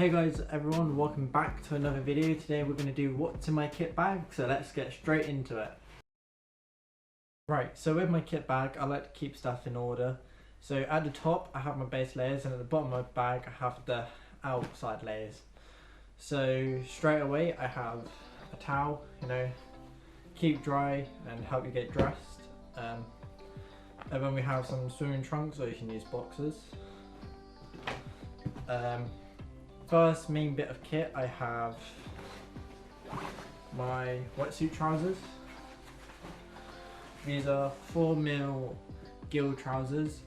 Hey guys, everyone, welcome back to another video. Today we're going to do what's in my kit bag, so let's get straight into it. Right, so with my kit bag, I like to keep stuff in order. So at the top I have my base layers, and at the bottom of my bag I have the outside layers. So straight away I have a towel, keep dry and help you get dressed. And then we have some swimming trunks, or you can use boxers. First main bit of kit, I have my wetsuit trousers. These are 4mm gill trousers.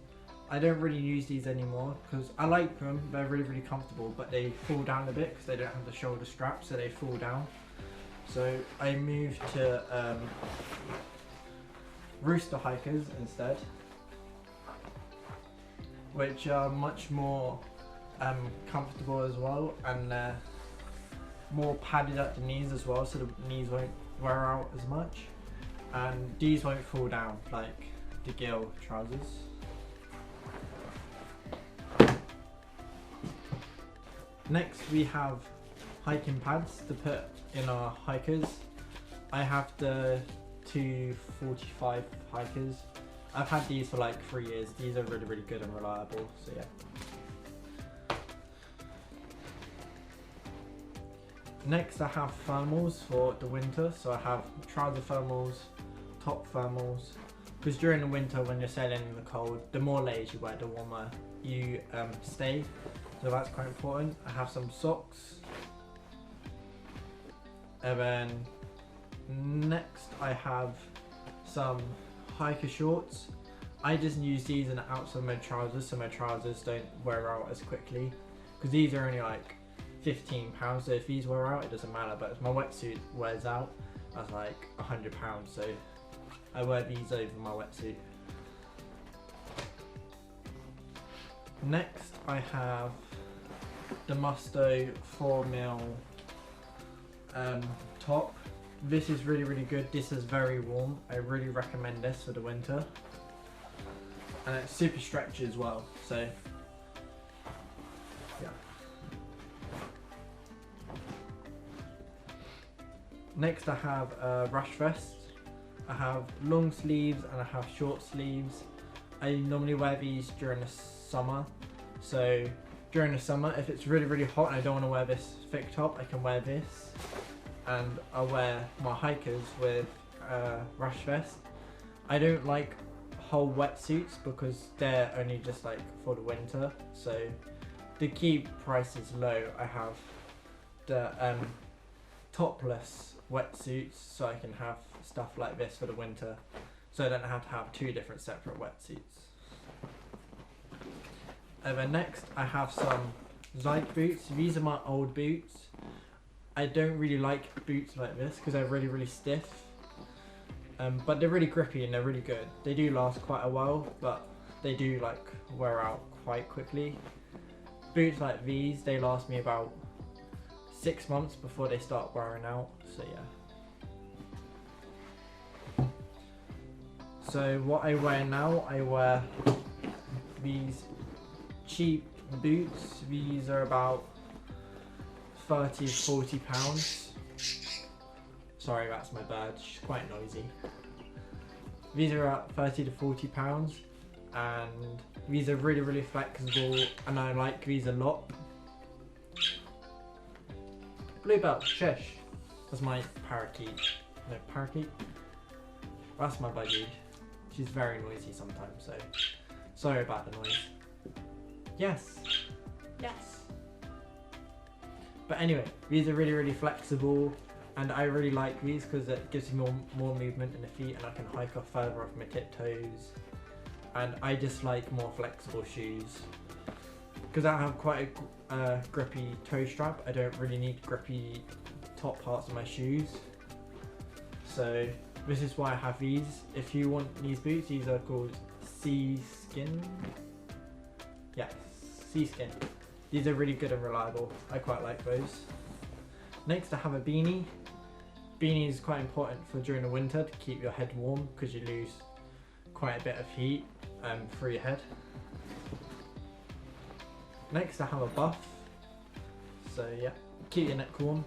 I don't really use these anymore because I like them, they're really comfortable, but they fall down a bit because they don't have the shoulder strap, so they fall down. So I moved to Rooster hikers instead, which are much more comfortable as well, and more padded at the knees as well, so the knees won't wear out as much, and these won't fall down like the gill trousers. Next we have hiking pads to put in our hikers. I have the 245 hikers. I've had these for like 3 years. These are really good and reliable, so yeah. Next I have thermals for the winter, so I have trouser thermals, top thermals, because during the winter when you're sailing in the cold, the more layers you wear, the warmer you stay, so that's quite important. I have some socks, and then next I have some hiker shorts. I just use these in the outside of my trousers, so my trousers don't wear out as quickly, because these are only like £15, so if these wear out it doesn't matter, but if my wetsuit wears out that's like £100, so I wear these over my wetsuit. Next I have the Musto 4mm top. This is really good. This is very warm. I really recommend this for the winter, and it's super stretchy as well, so yeah. Next I have a rash vest. I have long sleeves and I have short sleeves. I normally wear these during the summer. So during the summer, if it's really hot and I don't want to wear this thick top, I can wear this. And I'll wear my hikers with a rash vest. I don't like whole wetsuits because they're only just like for the winter. So to keep prices low, I have the topless wetsuits, so I can have stuff like this for the winter, so I don't have to have two different separate wetsuits. And then next I have some Zyke boots. These are my old boots. I don't really like boots like this because they're really stiff, but they're really grippy and they're really good. They do last quite a while, but they do like wear out quite quickly. Boots like these, they last me about 6 months before they start wearing out, so yeah. So what I wear now, I wear these cheap boots. These are about £30–40. Sorry, that's my bird, she's quite noisy. These are at £30–40, and these are really flexible, and I like these a lot. Bluebell, shush. That's my parakeet. No, parakeet? That's my budgie. She's very noisy sometimes, so sorry about the noise. Yes. But anyway, these are really flexible, and I really like these because it gives me more movement in the feet, and I can hike off further off my tiptoes. And I just like more flexible shoes. Because I have quite a grippy toe strap, I don't really need grippy top parts of my shoes. So this is why I have these. If you want these boots, these are called Sea Skin. Yeah, Sea Skin. These are really good and reliable. I quite like those. Next I have a beanie. Beanie is quite important for during the winter to keep your head warm, because you lose quite a bit of heat through your head. Next I have a buff. So yeah, keep your neck warm.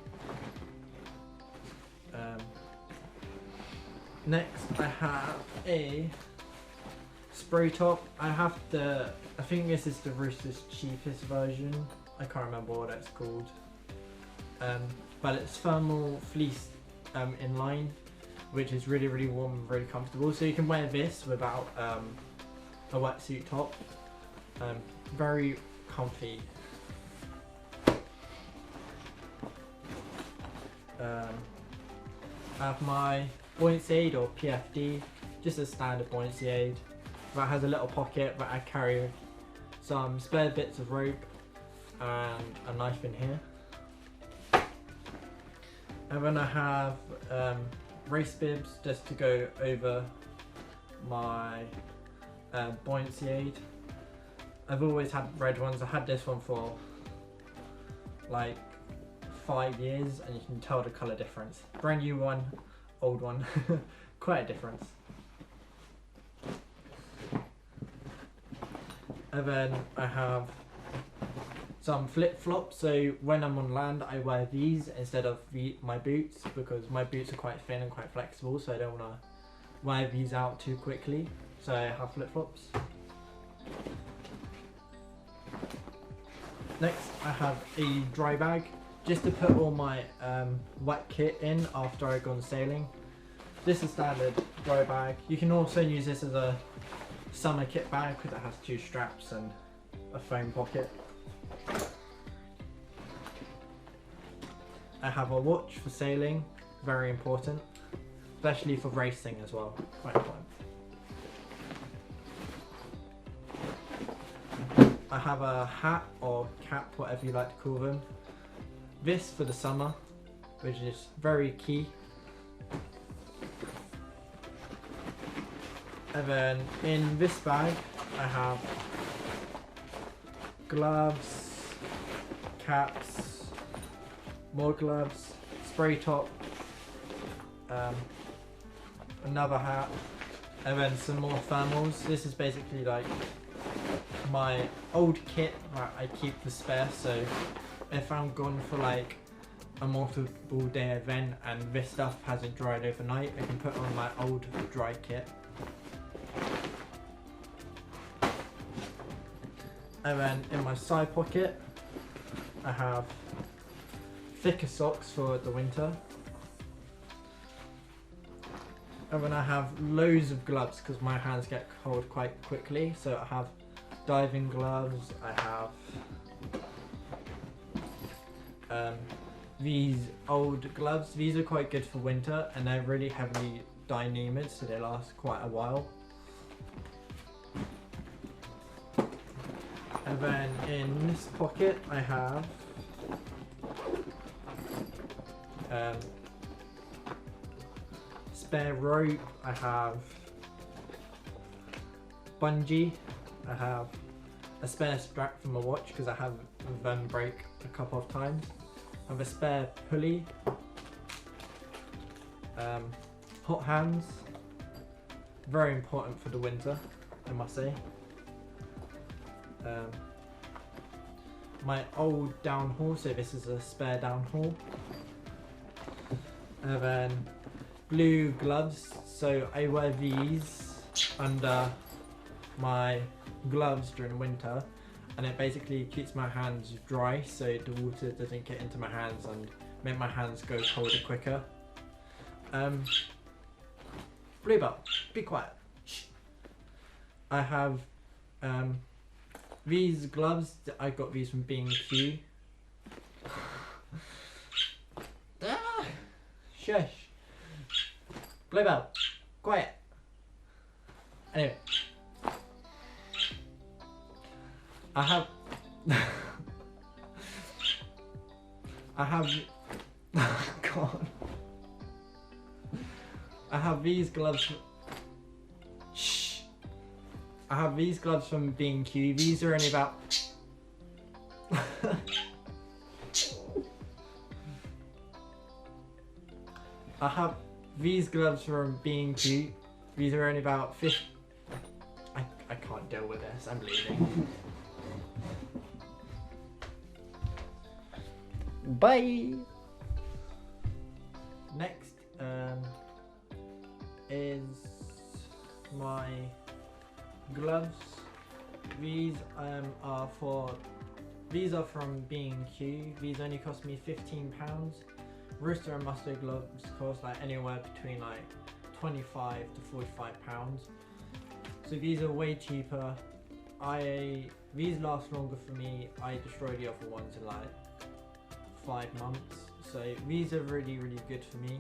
Next I have a spray top. I think this is the Rooster's cheapest version. I can't remember what it's called. But it's thermal fleece inline, which is really, really warm and really comfortable. So you can wear this without a wetsuit top. Very comfy. I have my buoyancy aid, or PFD, just a standard buoyancy aid that has a little pocket that I carry some spare bits of rope and a knife in here. And then I have race bibs just to go over my buoyancy aid. I've always had red ones. I had this one for like 5 years, and you can tell the colour difference. Brand new one, old one, quite a difference. And then I have some flip-flops, so when I'm on land I wear these instead of my boots, because my boots are quite thin and quite flexible, so I don't want to wear these out too quickly, so I have flip-flops. Next I have a dry bag, just to put all my wet kit in after I've gone sailing. This is standard dry bag. You can also use this as a summer kit bag because it has 2 straps and a foam pocket. I have a watch for sailing, very important, especially for racing as well, quite important. I have a hat or cap, whatever you like to call them. This for the summer, which is very key. And then in this bag I have gloves, caps, more gloves, spray top, another hat, and then some more thermals. This is basically like my old kit that I keep for spare, so if I'm gone for like a multiple day event and this stuff hasn't dried overnight, I can put on my old dry kit. And then in my side pocket I have thicker socks for the winter. And then I have loads of gloves because my hands get cold quite quickly, so I have diving gloves, I have these old gloves. These are quite good for winter and they're really heavily dynamored, so they last quite a while. And then in this pocket I have spare rope, I have bungee, I have a spare strap for my watch because I have them break a couple of times. I have a spare pulley, hot hands, very important for the winter, I must say. My old downhaul, so this is a spare downhaul. And then blue gloves, so I wear these under my gloves during winter, and it basically keeps my hands dry so the water doesn't get into my hands and make my hands go colder quicker. Bluebell, be quiet. Shh. I have these gloves, I got these from B&Q. Shush. Bluebell, quiet. Anyway. I have God. I have these gloves. Shh. I have these gloves from B&Q. These are only about I have these gloves from B&Q. These are only about 50. I can't deal with this. I'm leaving. Bye. Next is my gloves. These are from B&Q. These only cost me £15. Rooster and mustard gloves cost like anywhere between like £25 to £45. So these are way cheaper. These last longer for me. I destroyed the other ones in like 5 months. So these are really good for me.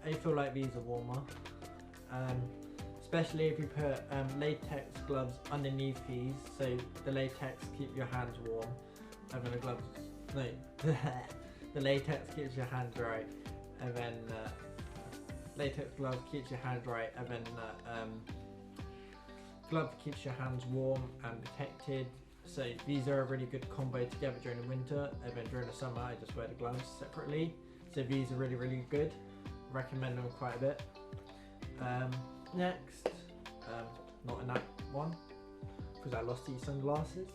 I feel like these are warmer. Especially if you put latex gloves underneath these, so the latex keep your hands warm, and then the latex keeps your hands dry, and then latex glove keeps your hands dry, and then glove keeps your hands warm and protected. So these are a really good combo together during the winter, and then during the summer I just wear the gloves separately. So these are really good. Recommend them quite a bit. Next, not in that one, because I lost these sunglasses,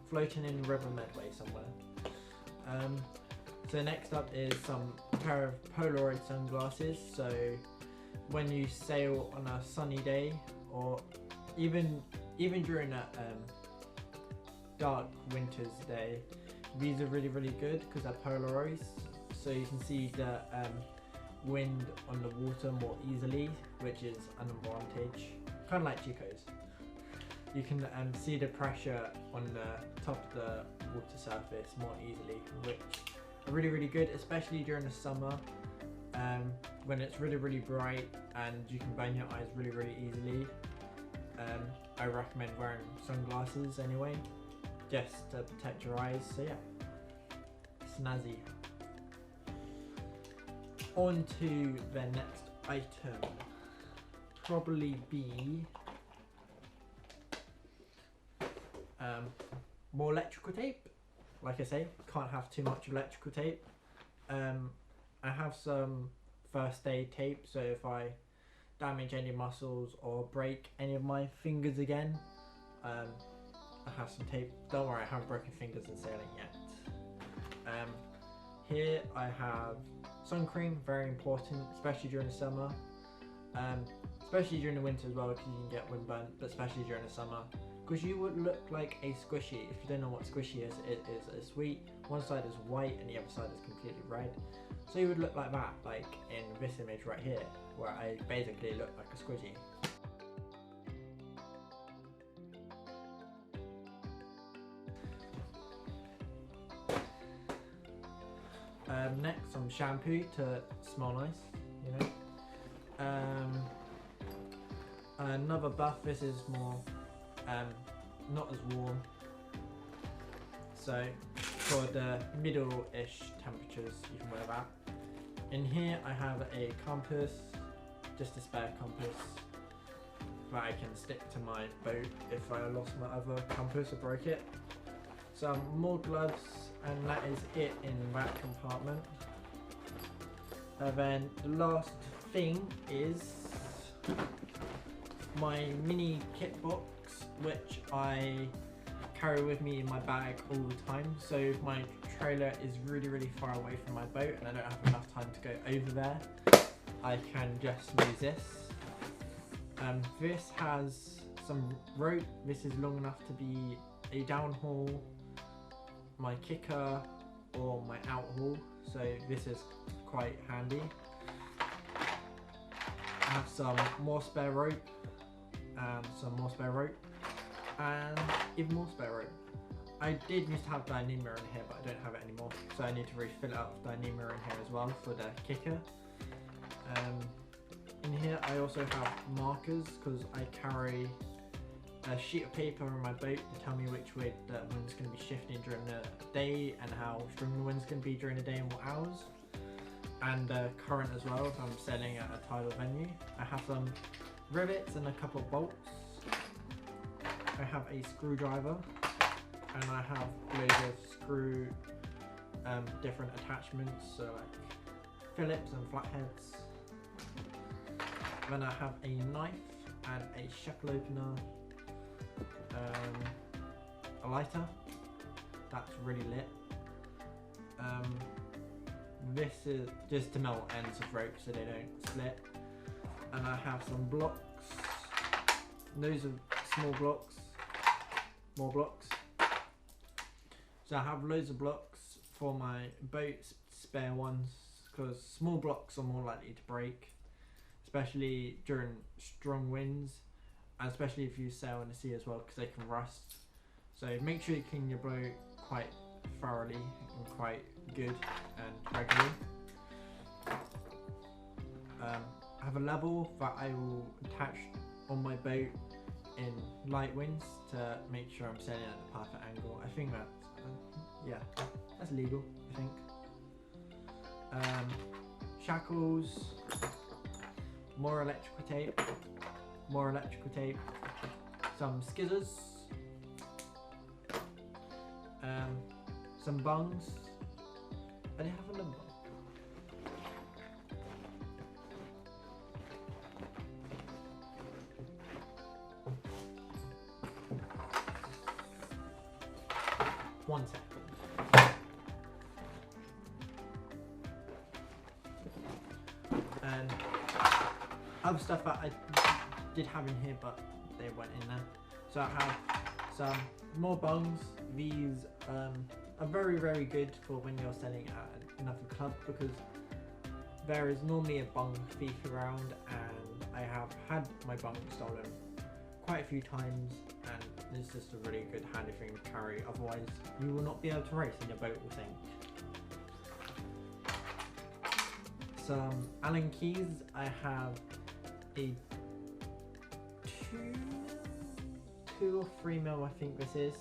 floating in the river Medway somewhere. So next up is some pair of Polaroid sunglasses. So when you sail on a sunny day, or even during a dark winter's day, these are really good because they're Polaroids. So you can see the wind on the water more easily, which is an advantage, kind of like Chico's. You can see the pressure on the top of the water surface more easily, which are really good, especially during the summer when it's really bright and you can burn your eyes really easily. I recommend wearing sunglasses anyway, just to protect your eyes. So yeah, snazzy. On to the next item, probably be more electrical tape. Like I say, can't have too much electrical tape. I have some first aid tape, so if I damage any muscles or break any of my fingers again, I have some tape. Don't worry, I haven't broken fingers in sailing yet. Here I have sun cream, very important, especially during the summer, especially during the winter as well, because you can get windburn, but especially during the summer, because you would look like a squishy. If you don't know what squishy is, it is a sweet. One side is white and the other side is completely red. So you would look like that, like in this image right here, where I basically look like a squishy. Next, some shampoo to smell nice, you know. Another buff. This is more not as warm, so for the middle-ish temperatures you can wear that. In here I have a compass, just a spare compass that I can stick to my boat if I lost my other compass or broke it. Some more gloves, and that is it in that compartment. And then the last thing is my mini kit box, which I carry with me in my bag all the time. So if my trailer is really far away from my boat and I don't have enough time to go over there, I can just use this. This has some rope. This is long enough to be a downhaul, my kicker, or my outhaul, so this is quite handy. I have some more spare rope, and some more spare rope, and even more spare rope. I did used to have Dyneema in here, but I don't have it anymore, so I need to refill it out with Dyneema in here as well for the kicker. In here I also have markers, because I carry a sheet of paper on my boat to tell me which way the wind's going to be shifting during the day and how strong the wind's going to be during the day and what hours, and current as well if I'm sailing at a tidal venue. I have some rivets and a couple of bolts. I have a screwdriver, and I have loads of screw different attachments, so like Phillips and flatheads. Then I have a knife and a shackle opener, a lighter, that's really lit, This is just to melt ends of rope so they don't split. And I have some blocks. Those are small blocks. More blocks. So I have loads of blocks for my boats, spare ones, because small blocks are more likely to break, especially during strong winds, and especially if you sail in the sea as well, because they can rust. So make sure you clean your boat quite thoroughly and quite good and regularly. I have a level that I will attach on my boat in light winds to make sure I'm sailing at the perfect angle. I think that's, yeah, that's legal, I think. Shackles, more electrical tape, some skizzers, some bungs. I didn't have a number. One second. And other stuff that I did have in here, but they went in there. So I have some more bungs. These are very, very good for when you're selling at another club, because there is normally a bung thief around, and I have had my bung stolen quite a few times, and it's just a really good handy thing to carry, otherwise you will not be able to race and your boat will sink. Some Allen keys. I have a 2 or 3 mil, I think this is,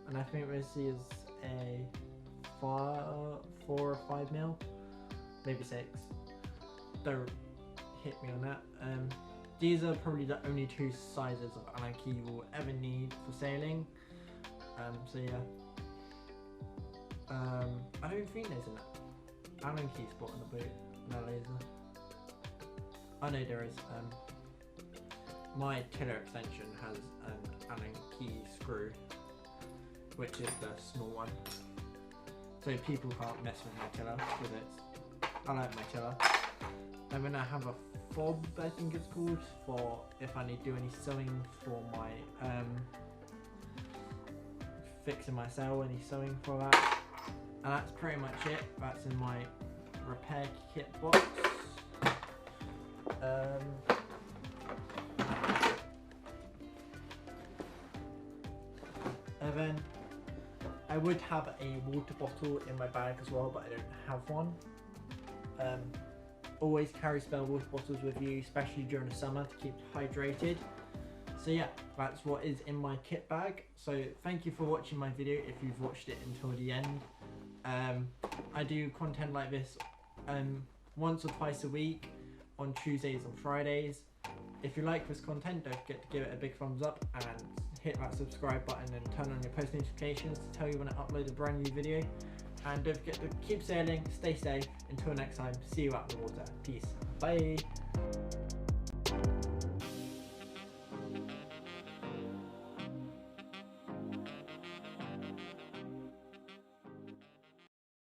and I think this is a 4 or 5 mil, maybe 6. Don't hit me on that. These are probably the only 2 sizes of Allen key you will ever need for sailing. So yeah. I don't think there's an Allen key spot on the boat. No laser. I know there is. My tiller extension has an Allen key screw, which is the small one. So people can't mess with my tiller, because I like my tiller. And then I have a fob, I think it's called, for if I need to do any sewing for my fixing my sail, any sewing for that. And that's pretty much it. That's in my repair kit box. And then I would have a water bottle in my bag as well, but I don't have one. Always carry spare water bottles with you, especially during the summer, to keep hydrated. So yeah, that's what is in my kit bag. So thank you for watching my video if you've watched it until the end. I do content like this once or twice a week on Tuesdays and Fridays. If you like this content, don't forget to give it a big thumbs up and hit that subscribe button and turn on your post notifications to tell you when I upload a brand new video. And don't forget to keep sailing, stay safe. Until next time, see you out in the water. Peace. Bye.